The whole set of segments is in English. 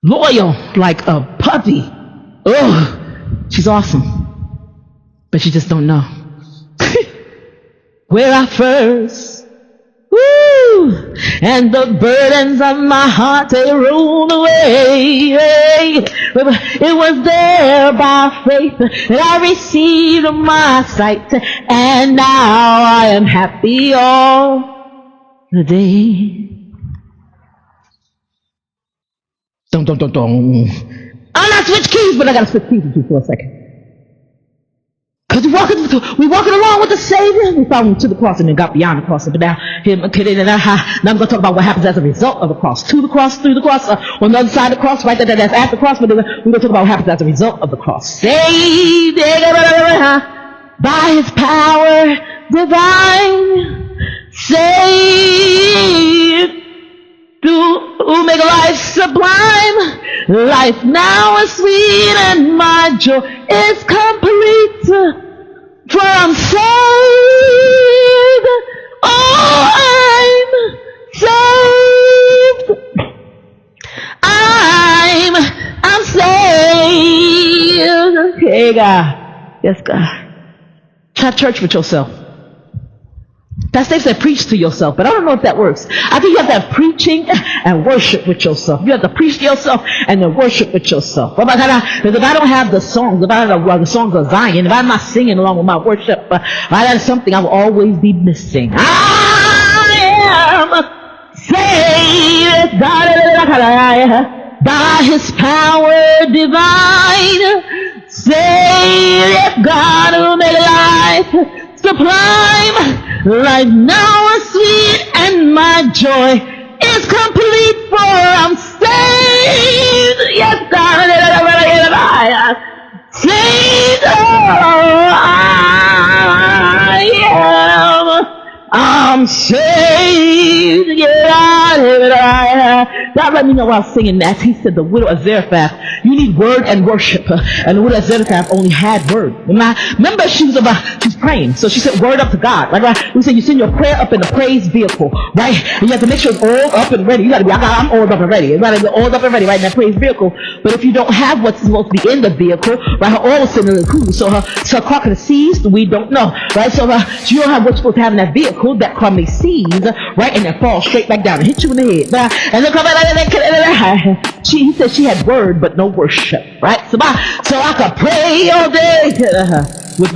loyal like a puppy. Oh, she's awesome, but you just don't know. Where I first, woo, and the burdens of my heart they rolled away. It was there by faith that I received my sight, and now I am happy all the day. I'm not switch keys, but I gotta switch keys with you for a second. Because we're walking along with the Savior. We found him to the cross and then got beyond the cross. But now I'm going to talk about what happens as a result of the cross. To the cross, through the cross, on the other side of the cross, right there, that's at the cross. But we're going to talk about what happens as a result of the cross. Saved by his power divine. Saved to make life sublime. Life now is sweet and my joy is complete. For I'm saved. Oh, I'm saved. I'm saved. Okay, God. Yes, God. Have church with yourself. Pastor said preach to yourself, but I don't know if that works. I think you have to have preaching and worship with yourself. You have to preach to yourself and then worship with yourself. Because if I don't have the songs, if I don't have the songs of Zion, if I'm not singing along with my worship, that's something I will always be missing. I am saved by his power divine. Saved, God who made life sublime. Life now is sweet and my joy is complete, for I'm saved. Yes, God, saved. I'm saved. God let me know while I was singing that. He said, the widow of Zarephath, you need word and worship. And the widow of Zarephath only had word. Remember, she's praying. So she said word up to God. Right? We said you send your prayer up in the praise vehicle. Right? And you have to make sure it's all up and ready. You got to be, I'm all up and ready. You got to be all up and ready right in that praise vehicle. But if you don't have what's supposed to be in the vehicle, right, her oil is sitting in the cool. So her crockery seeds, we don't know. Right? So you don't have what's supposed to have in that vehicle, that crummy seeds, right? And then fall straight back down and hit you in the head. And then come back. He said she had word but no worship, right? So I could pray all day with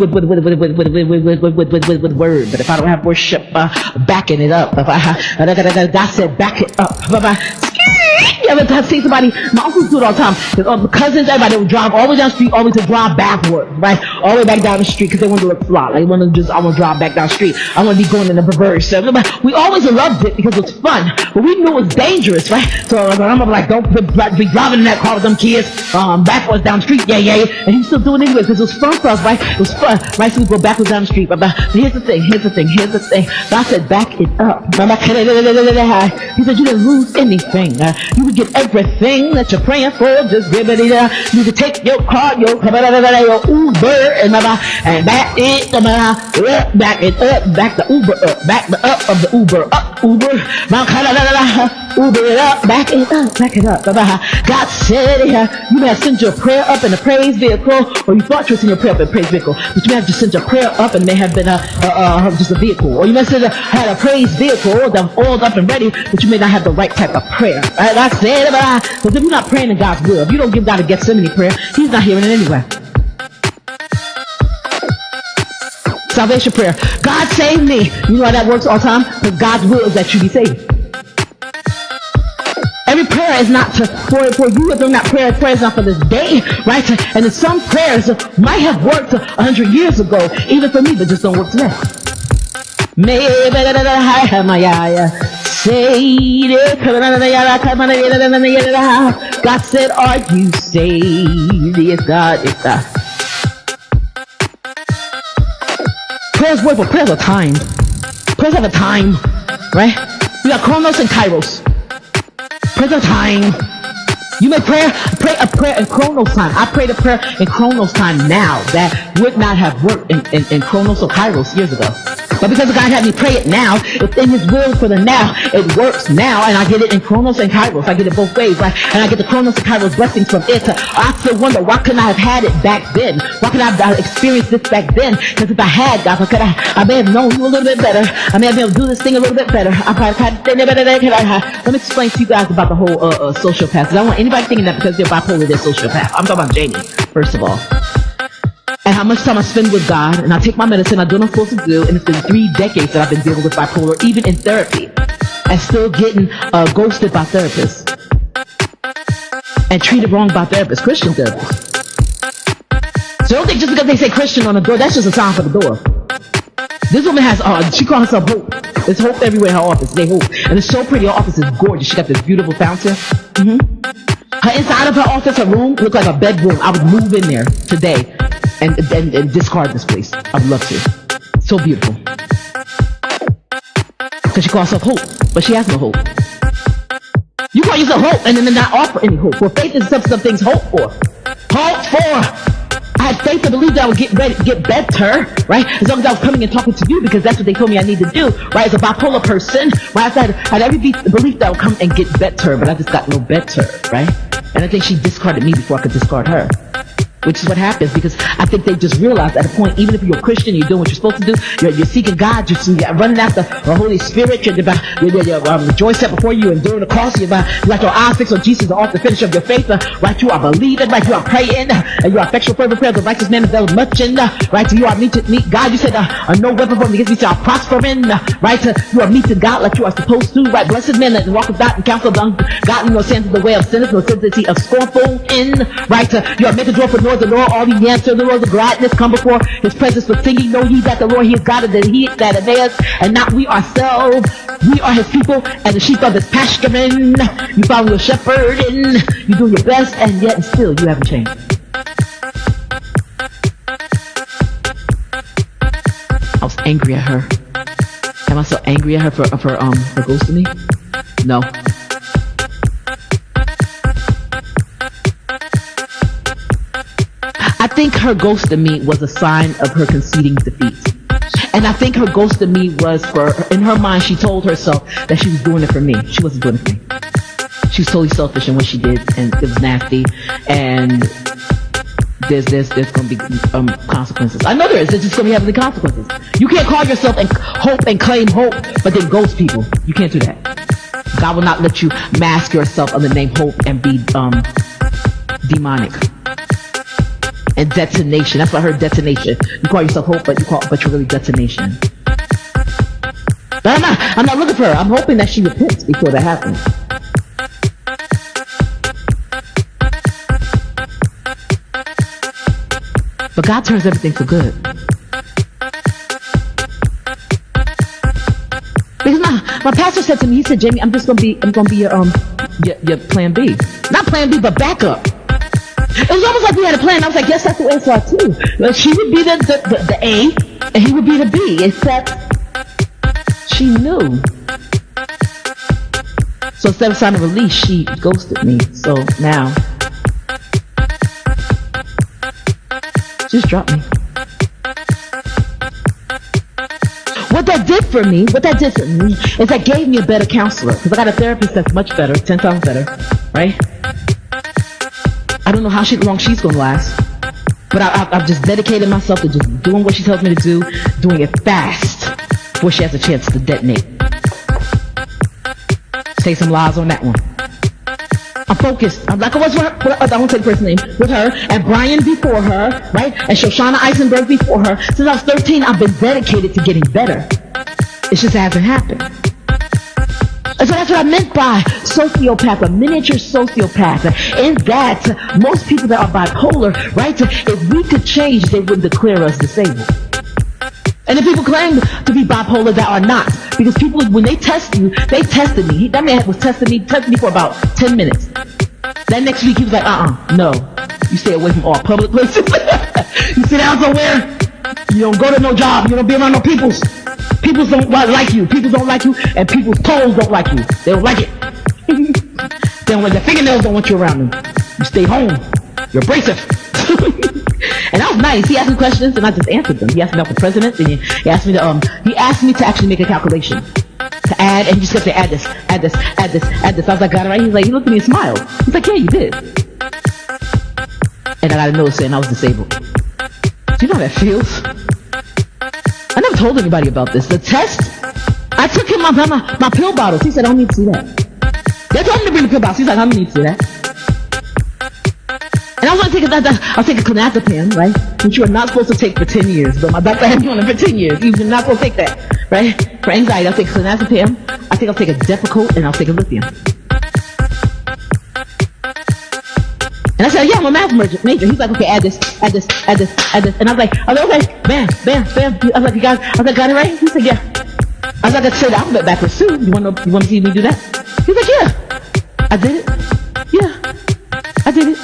word, but if I don't have worship backing it up, God said back it up. You ever see somebody? My uncles do it all the time. Cousins, everybody would drive all the way down the street, always to drive backwards, right? All the way back down the street because they want to look flat. Like, I want to drive back down the street. I want to be going in the reverse. We always loved it because it was fun, but we knew it was dangerous, right? So I'm like, don't be driving in that car with them kids backwards down the street, yeah. And he still doing it anyway because it was fun for us, right? It was fun, right? So we go backwards down the street. But here's the thing. God said, back it up. He said, you didn't lose anything. You would get everything that you're praying for. Just give it. You can take your car, your Uber, and back it up, back the Uber up, back the up of the Uber, up Uber, Uber it up, back it up. God said, you may have sent your prayer up in a praise vehicle, or you thought you were sending your prayer up in a praise vehicle, but you may have just sent your prayer up and may have been just a vehicle, or you may have had a praise vehicle that was oiled up and ready, but you may not have the right type of prayer. Right? I said, because if you're not praying in God's will, if you don't give God a Gethsemane prayer, He's not hearing it anyway. Salvation prayer. God save me. You know how that works all the time? Because God's will is that you be saved. Every prayer is not for you. If they're not prayer is not for this day, right? And then some prayers might have worked 100 years ago, even for me, but just don't work today. God said, are you saved? Yes, God, yes, God. Prayers work, but prayers are timed. Prayers have a time, right? You got Chronos and Kairos. Prayers are time. You may pray a prayer in Chronos time. I prayed a prayer in Chronos time now that would not have worked in Chronos or Kairos years ago. But because God had me pray it now, it's in His will for the now. It works now, and I get it in Chronos and Kairos. I get it both ways, right? And I get the Chronos and Kairos blessings from it. I still wonder, why couldn't I have had it back then? Why couldn't I have experienced this back then? Because if I had, God, I may have known you a little bit better. I may have been able to do this thing a little bit better. I probably had. Let me explain to you guys about the whole sociopath. Because I don't want anybody thinking that because they're bipolar, they're sociopath. I'm talking about Jamie, first of all. And how much time I spend with God, and I take my medicine, I do what I'm supposed to do, and it's been 3 decades that I've been dealing with bipolar, even in therapy, and still getting ghosted by therapists, and treated wrong by therapists, Christian therapists. So don't think just because they say Christian on the door, that's just a sign for the door. This woman has, she calls herself Hope. There's hope everywhere in her office. They hope. And it's so pretty. Her office is gorgeous. She got this beautiful fountain. Her inside of her office, her room, looked like a bedroom. I would move in there today and discard this place. I'd love to. So beautiful. Because she calls herself Hope, but she has no hope. You call yourself Hope and then not offer any hope. Well, faith is some things hope for. Hope for. I had faith to believe that I would get better, right? As long as I was coming and talking to you, because that's what they told me I need to do, right? As a bipolar person, right? I had every belief that I would come and get better, but I just got no better, right? And I think she discarded me before I could discard her. Which is what happens, because I think they just realize at a point, even if you're a Christian, you're doing what you're supposed to do, you're seeking God, you're running after the Holy Spirit, you're joy set before you, enduring the cross, you got your eyes fixed on Jesus, the author, finisher of your faith, right? You are believing, right? You are praying, and you are effectual fervent prayers of righteous man availeth much, and right? You are meet God. You said, no weapon formed against me shall prosper, right? You are meeting God like you are supposed to, right? Blessed men that walk with God and counsel of ungodly, nor stands in the way of sinners, nor sits the seat of scornful, right? You are making joyful noise. The Lord, all the answers, the Lord, the gladness, come before His presence with singing. Know ye that the Lord, He is God, and that He that is theirs, and not we ourselves. We are His people, and the sheep of His pasturing. You follow your shepherd, and you do your best, and yet and still you haven't changed. I was angry at her. Am I so angry at her for ghosting me? No. I think her ghosting me was a sign of her conceding defeat. And I think her ghosting me was in her mind, she told herself that she was doing it for me. She wasn't doing it for me. She was totally selfish in what she did, and it was nasty. And there's going to be consequences. I know there is. There's just going to be heavily consequences. You can't call yourself and hope and claim hope, but then ghost people. You can't do that. God will not let you mask yourself under the name hope and be demonic. And detonation. That's why I heard detonation. You call yourself hope, but you're really detonation. But I'm not looking for her. I'm hoping that she repents before that happens. But God turns everything for good. Because my pastor said to me, he said, Jamie, I'm gonna be your plan B. Not plan B, but backup. It was almost like we had a plan. I was like, yes, that's the way I saw it too. Like, she would be the A, and he would be the B, except she knew. So instead of signing a release, she ghosted me. So now, just dropped me. What that did for me is that gave me a better counselor. Because I got a therapist that's much better, 10 times better, right? I don't know how long she's going to last, but I've just dedicated myself to just doing what she tells me to do, doing it fast before she has a chance to detonate. Say some lies on that one. I'm focused. I'm like I was with I won't say the first name, with her, and Brian before her, right? And Shoshana Eisenberg before her. Since I was 13, I've been dedicated to getting better. It just hasn't happened. And so that's what I meant by sociopath, a miniature sociopath. In that, most people that are bipolar, right, if we could change, they wouldn't declare us disabled. And if people claim to be bipolar that are not, because people, when they test you, they tested me. That man was testing me for about 10 minutes. That next week he was like, no. You stay away from all public places. You sit down somewhere. You don't go to no job. You don't be around no peoples. People don't like you. People don't like you, and people's toes don't like you. They don't like it. Then when their fingernails don't want you around them, you stay home. You're abrasive. And I was nice. He asked me questions and I just answered them. He asked me about the president, and he asked me to actually make a calculation. To add, and he just kept saying, add this. I was like, got it right? He's like, he looked at me and smiled. He's like, yeah, you did. And I got a note saying I was disabled. Do you know how that feels? I never told anybody about this. The test, I took him my pill bottles. He said, I don't need to see that. They told him to bring the pill bottles. He's like, I don't need to see that. And I was going to take a clonazepam, right? Which you are not supposed to take for 10 years. But my doctor had me on it for 10 years. You're not supposed to take that, right? For anxiety, I'll take clonazepam. I think I'll take a Depakote, and I'll take a lithium. And I said, yeah, I'm a math major. He's like, okay, add this. And I was like, okay, bam. I was like, got it right? He said, yeah. I was like, I said the alphabet backwards too. You want to see me do that? He's like, yeah. I did it. Yeah, I did it.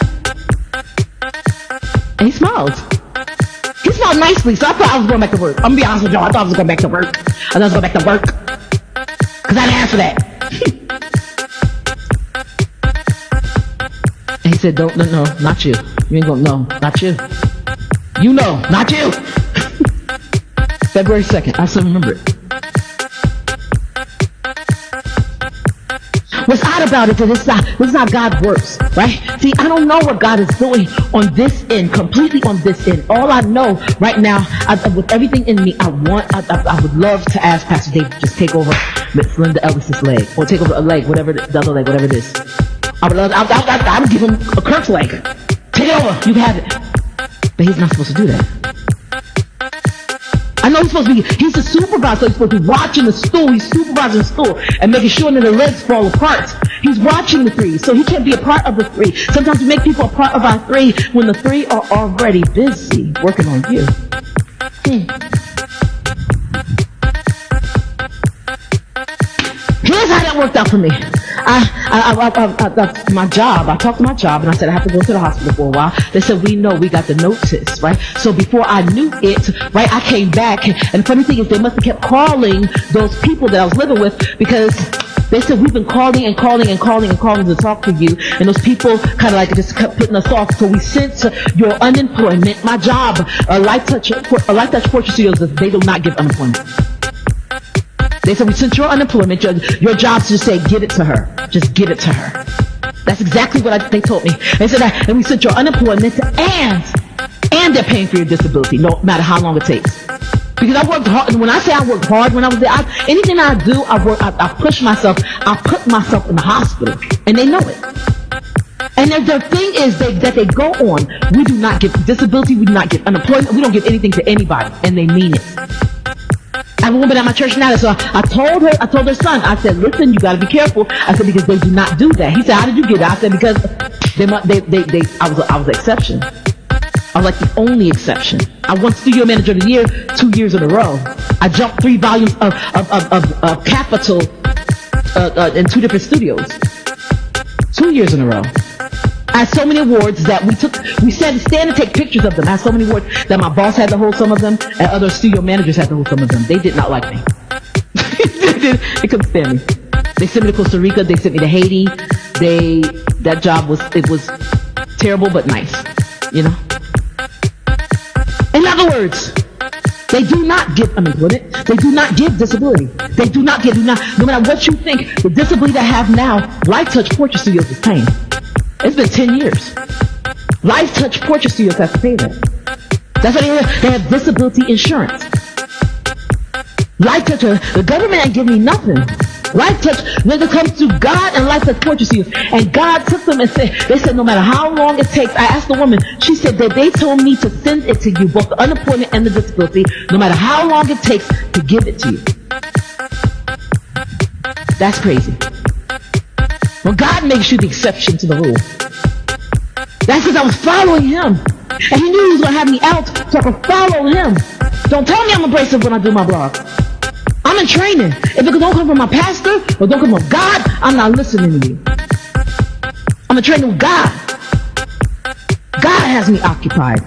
And he smiled. He smiled nicely, so I thought I was going back to work. I'm gonna be honest with y'all, I thought I was going back to work. Because I didn't ask for that. And he said, no, not you. You ain't gonna, no, not you. You know, not you. February 2nd, I still remember it. What's odd about it is this is how God works, right? See, I don't know what God is doing on this end, completely on this end. All I know right now, with everything in me, I would love to ask Pastor Dave to just take over Miss Linda Ellis's leg, or take over a leg, whatever the other leg, whatever it is. I would give him a Kirk's leg. Take it over, you have it. But he's not supposed to do that. I know he's the supervisor, so he's supposed to be watching the stool. He's supervising the stool and making sure that the legs fall apart. He's watching the three, so he can't be a part of the three. Sometimes we make people a part of our three when the three are already busy working on you. Here's how that worked out for me. My job, I talked to my job and I said I have to go to the hospital for a while. They said, we know, we got the notice, right? So before I knew it, right, I came back, and the funny thing is they must have kept calling those people that I was living with, because they said, we've been calling to talk to you, and those people kind of like just kept putting us off. So we sent your unemployment, my job, Life Touch Portrait Studios, they do not give unemployment. They said, we sent your unemployment, your job to just say, give it to her. Just give it to her. That's exactly what they told me. They said that, and we sent your unemployment, and they're paying for your disability, no matter how long it takes. Because I worked hard. When I say I worked hard when I was there, anything I do, I push myself. I put myself in the hospital, and they know it. And their thing is that they go on, we do not give disability, we do not give unemployment, we don't give anything to anybody, and they mean it. I have a woman at my church now, so I told her son, I said, listen, you gotta be careful. I said, because they do not do that. He said, how did you get it? I said, because I was an exception. I was like the only exception. I won Studio Manager of the Year 2 years in a row. I jumped 3 volumes of Capital in 2 different studios. 2 years in a row. I had so many awards that we stand and take pictures of them. I had so many awards that my boss had to hold some of them, and other studio managers had to hold some of them. They did not like me. They couldn't stand me. They sent me to Costa Rica. They sent me to Haiti. That job was terrible but nice, you know. In other words, they do not give unemployment. They do not give disability. They do not give, no matter what you think, the disability I have now, Life Touch Portrait Studios is paying. It's been 10 years. Life Touch Portrait Studios has to pay that. That's why they have disability insurance. Life Touch, the government ain't giving me nothing. Life Touch, when it comes to God and Life Touch Portrait Studios, and God took them and they said no matter how long it takes, I asked the woman, she said that they told me to send it to you, both the unemployment and the disability, no matter how long it takes to give it to you. That's crazy. Well, God makes you the exception to the rule. That's because I was following him. And he knew he was going to have me out so I could follow him. Don't tell me I'm abrasive when I do my blog. I'm in training. If it don't come from my pastor or don't come from God, I'm not listening to you. I'm in training with God. God has me occupied.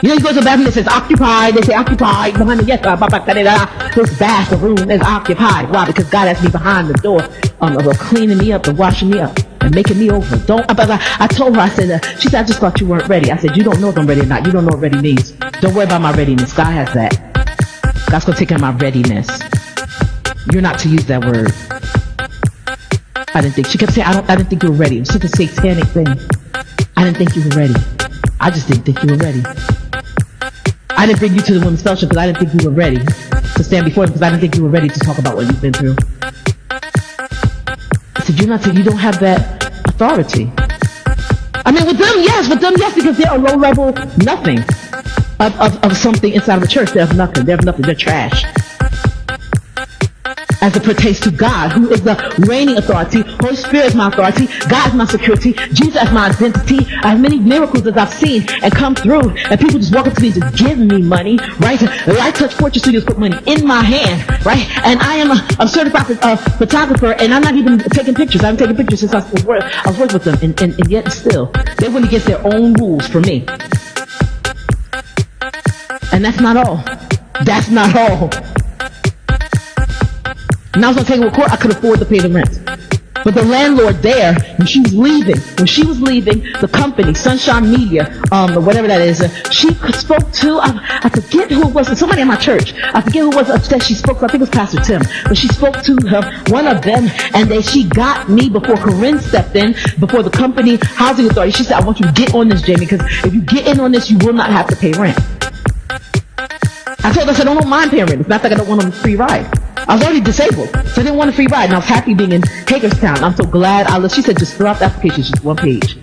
You know, you go to the bathroom, it says occupied. They say occupied behind the yes. This bathroom is occupied. Why? Because God has me behind the door, cleaning me up and washing me up. and making me over. I told her, I said, she said, I just thought you weren't ready. I said, you don't know if I'm ready or not. You don't know what ready means. Don't worry about my readiness. God has that. God's going to take care of my readiness. You're not to use that word. I didn't think. She kept saying, I didn't think you were ready. It was such a satanic thing. I didn't think you were ready. I just didn't think you were ready. I didn't bring you to the women's fellowship because I didn't think you were ready to stand before them because I didn't think you were ready to talk about what you've been through. I said, you don't have that authority. I mean, with them, yes, because they're a low level nothing of something inside of a church. They have nothing. They're trash. As it pertains to God, who is the reigning authority. Holy Spirit is my authority. God is my security. Jesus is my identity. I have many miracles that I've seen and come through, and people just walk up to me and just give me money, right? Light Touch Fortune Studios put money in my hand, right? And I am a certified photographer, and I'm not even taking pictures. I haven't taken pictures since I was working with them, and yet still, they went against their own rules for me. And that's not all. That's not all. And I was going to take her to court, I could afford to pay the rent. But the landlord there, when she was leaving, the company, Sunshine Media, or whatever that is, she spoke to, I forget who it was, somebody in my church. I forget who it was upstairs she spoke to, I think it was Pastor Tim. But she spoke to one of them, and she got me before Corinne stepped in, before the company housing authority. She said, I want you to get on this, Jamie, because if you get in on this, you will not have to pay rent. I told her, I said, I don't mind paying rent. It's not like I don't want a free ride. I was already disabled, so I didn't want a free ride, and I was happy being in Hagerstown. I'm so glad she said, just fill out the application, it's just one page.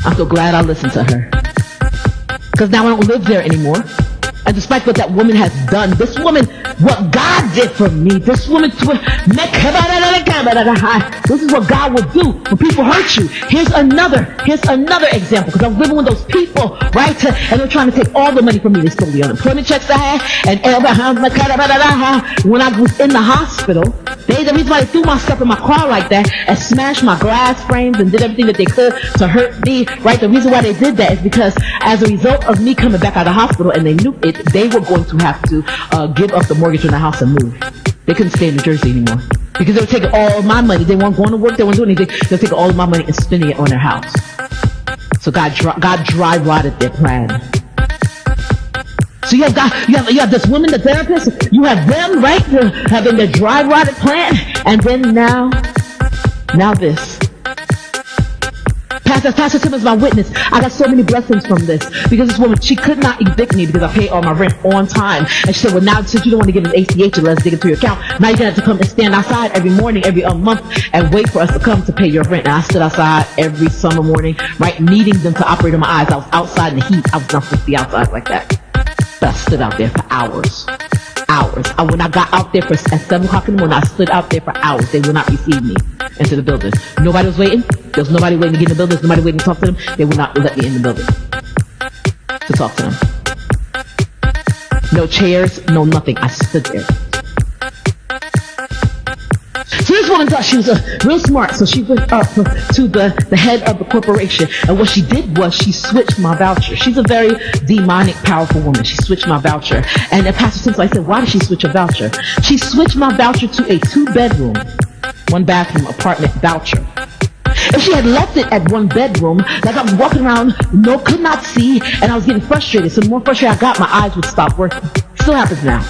I'm so glad I listened to her. Because now I don't live there anymore. And despite what that woman has done, this woman, what God did for me, this woman, this is what God will do when people hurt you. Here's another example, because I was living with those people, right? And they're trying to take all the money from me. They stole the unemployment checks I had, and when I was in the hospital, the reason why they threw my stuff in my car like that and smashed my glass frames and did everything that they could to hurt me, right? The reason why they did that is because as a result of me coming back out of the hospital, and they knew it, they were going to have to give up the mortgage on the house and move. They couldn't stay in New Jersey anymore because they were taking all my money. They weren't going to work. They weren't doing anything. They were taking all of my money and spending it on their house. So God dry rotted their plan. So you have this woman, the therapist. You have them, right, having their dry rotted plan, and then now this. Pastor Tim is my witness. I got so many blessings from this because this woman, she could not evict me because I paid all my rent on time. And she said, well, now since you don't want to give an ACH, let's dig into your account. Now you're going to have to come and stand outside every morning, every month, and wait for us to come to pay your rent. And I stood outside every summer morning, right, needing them to operate on my eyes. I was outside in the heat. I was not supposed to be outside like that. But I stood out there for hours. When I got out there at 7 o'clock in the morning, I stood out there for hours. They would not receive me into the building. Nobody was waiting. There was nobody waiting to get in the building. There was nobody waiting to talk to them. They would not let me in the building to talk to them. No chairs, no nothing. I stood there. So this woman thought she was real smart, so she went up to the head of the corporation, and what she did was she switched my voucher. She's a very demonic, powerful woman. She switched my voucher, and Pastor Simpson, I said, why did she switch a voucher? She switched my voucher to a 2-bedroom, 1-bathroom apartment voucher. If she had left it at 1 bedroom, like I was walking around, could not see, and I was getting frustrated. So the more frustrated I got, my eyes would stop working. Still happens now.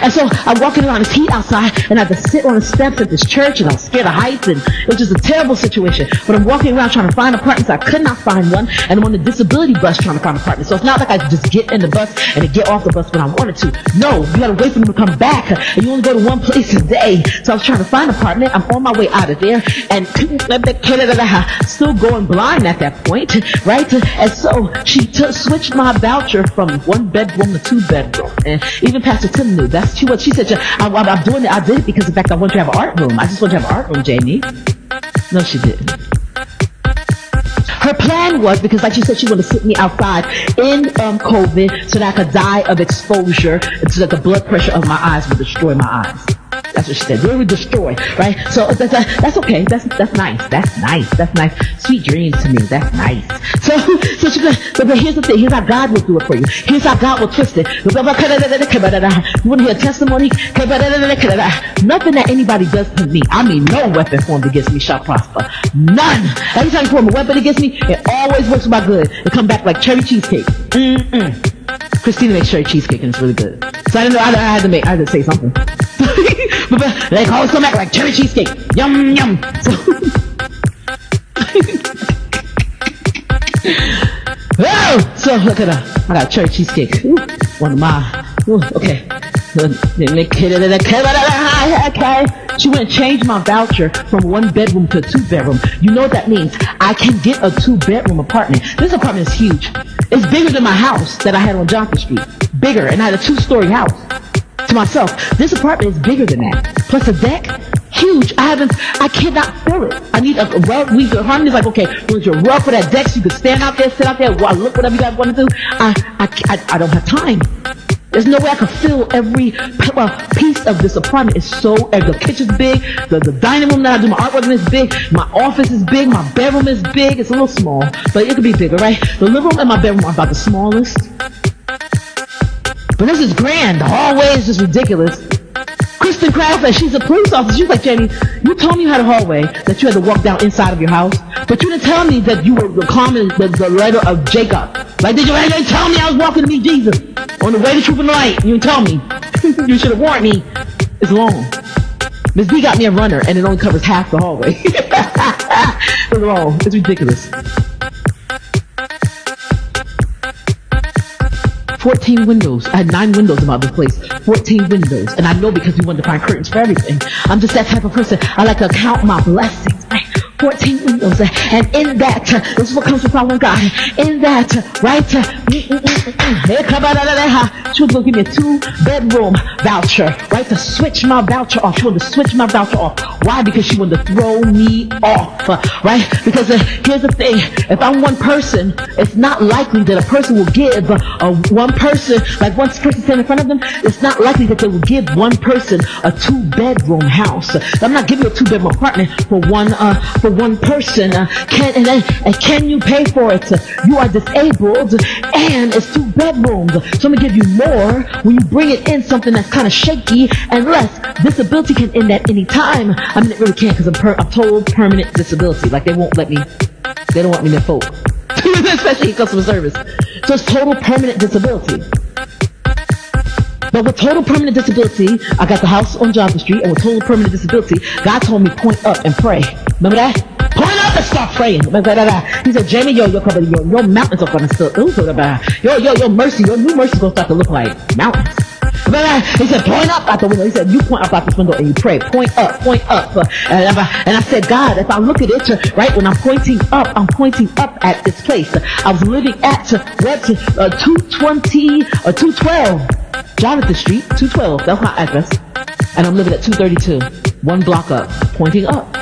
And so I'm walking around, it's heat outside, and I had to sit on the steps at this church, and I was scared of heights, and it was just a terrible situation. But I'm walking around trying to find apartments. I could not find one, and I'm on the disability bus trying to find an apartment. So it's not like I could just get in the bus and get off the bus when I wanted to. No, you gotta wait for them to come back, and you only go to one place a day. So I was trying to find an apartment. I'm on my way out of there, and still going blind at that point, right? And so she switched my voucher from 1 bedroom to 2 bedroom. And even Pastor Tim knew that's what she said. I'm doing it. I did it because, in fact, I want you to have an art room. I just want you to have an art room, Jamie. No, she didn't. Her plan was, because like she said, she wanted to sit me outside in COVID so that I could die of exposure, so that the blood pressure of my eyes would destroy my eyes. That's what she said. Literally destroy, right? So that's okay. That's nice. That's nice. That's nice. Sweet dreams to me. That's nice. So she said, but here's the thing. Here's how God will do it for you. Here's how God will twist it. You want to hear a testimony? Nothing that anybody does to me, I mean, no weapon formed against me shall prosper. None. Every time you form a weapon against me, it always works for my good. It come back like cherry cheesecake. Christina makes cherry cheesecake and it's really good. So I didn't know. I had to say something. But they always come back like cherry cheesecake. Yum yum. So, oh, so look at that. I got cherry cheesecake. Ooh, one of my. Ooh, okay. She went and changed my voucher from 1 bedroom to a 2 bedroom. You know what that means? I can get a 2 bedroom apartment. This apartment is huge. It's bigger than my house that I had on Johnson Street. Bigger, and I had a 2-story house to myself. This apartment is bigger than that. Plus a deck, huge. I cannot fill it. I need a rug. Harmony's like, okay, we need your rug for that deck so you can stand out there, sit out there, look whatever you guys want to do. I don't have time. There's no way I could fill every piece of this apartment. It's so, the kitchen's big, the dining room that I do my artwork in is big, my office is big, my bedroom is big. It's a little small, but it could be bigger, right? The living room and my bedroom are about the smallest. But this is grand. The hallway is just ridiculous. Kristen Kraft said she's a police officer. She's like, Jamie, you told me you had a hallway that you had to walk down inside of your house, but you didn't tell me that you were climbing the letter of Jacob. Like, did you tell me I was walking to meet Jesus on the way to truth and light? You didn't tell me. You should have warned me. It's long. Miss B got me a runner, and it only covers half the hallway. It's long. It's ridiculous. 14 windows. I had 9 windows about this place. 14 windows. And I know because we wanted to find curtains for everything. I'm just that type of person. I like to count my blessings, right? 14 windows. And in that, this is what comes from following God. In that, right? She was going to give me a 2-bedroom voucher, right? To switch my voucher off. She wanted to switch my voucher off. Why? Because she wanted to throw me off, right? Because here's the thing. If I'm one person, it's not likely that a person will give one person, like one person standing in front of them, it's not likely that they will give one person a 2-bedroom house. I'm not giving you a 2-bedroom apartment for one person. Can you pay for it? You are disabled and it's 2 bedrooms. So I'm gonna give you more when you bring it in something that's kind of shaky and less. Disability can end at any time. I mean, it really can't because I'm total permanent disability. Like they don't want me to folk. Especially in customer service. So it's total permanent disability. But with total permanent disability, I got the house on Johnson Street, and with total permanent disability, God told me point up and pray. Remember that? Point up and start praying. He said, Jamie, your mountains are gonna still your mercy, your new mercy is gonna start to look like mountains. He said, point up out the window. He said, you point up out this window and you pray. Point up. And I said, God, if I look at it, right, when I'm pointing up at this place. I was living at 220 or 212 Jonathan Street, 212. That's my address. And I'm living at 232, 1 block up, pointing up.